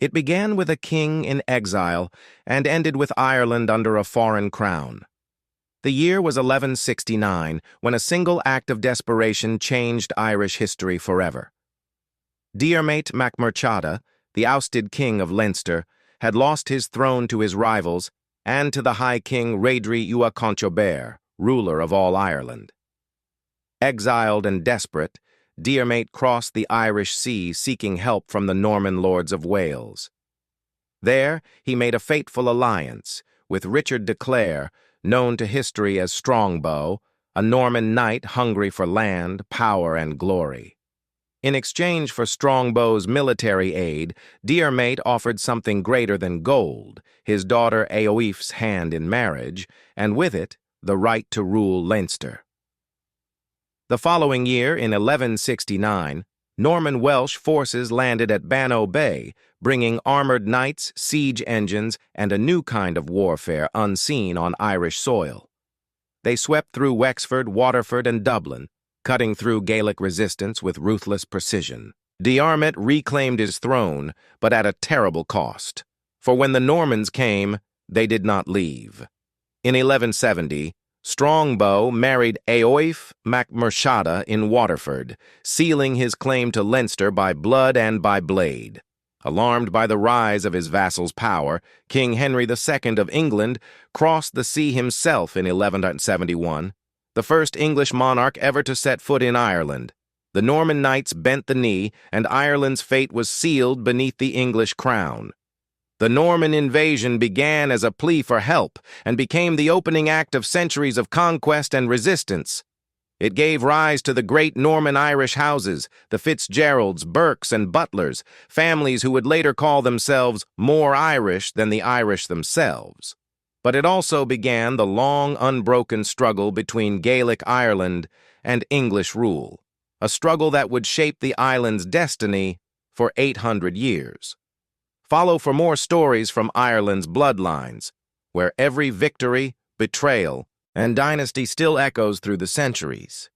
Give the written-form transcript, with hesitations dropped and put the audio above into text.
It began with a king in exile and ended with Ireland under a foreign crown. The year was 1169, when a single act of desperation changed Irish history forever. Diarmait mac Murchada, the ousted king of Leinster, had lost his throne to his rivals and to the High King Rhédri Ua Conchobar, ruler of all Ireland. Exiled and desperate, Diarmait crossed the Irish Sea seeking help from the Norman lords of Wales. There, he made a fateful alliance with Richard de Clare, known to history as Strongbow, a Norman knight hungry for land, power, and glory. In exchange for Strongbow's military aid, Diarmait offered something greater than gold, his daughter Eowif's hand in marriage, and with it, the right to rule Leinster. The following year, in 1169, Norman Welsh forces landed at Bannow Bay, bringing armored knights, siege engines, and a new kind of warfare unseen on Irish soil. They swept through Wexford, Waterford, and Dublin, cutting through Gaelic resistance with ruthless precision. Diarmait reclaimed his throne, but at a terrible cost. For when the Normans came, they did not leave. In 1170, Strongbow married Eowif mac Murchada in Waterford, sealing his claim to Leinster by blood and by blade. Alarmed by the rise of his vassal's power, King Henry II of England crossed the sea himself in 1171, the first English monarch ever to set foot in Ireland. The Norman knights bent the knee, and Ireland's fate was sealed beneath the English crown. The Norman invasion began as a plea for help and became the opening act of centuries of conquest and resistance. It gave rise to the great Norman Irish houses, the Fitzgeralds, Burkes, and Butlers, families who would later call themselves more Irish than the Irish themselves. But it also began the long, unbroken struggle between Gaelic Ireland and English rule, a struggle that would shape the island's destiny for 800 years. Follow for more stories from Ireland's bloodlines, where every victory, betrayal, and dynasty still echoes through the centuries.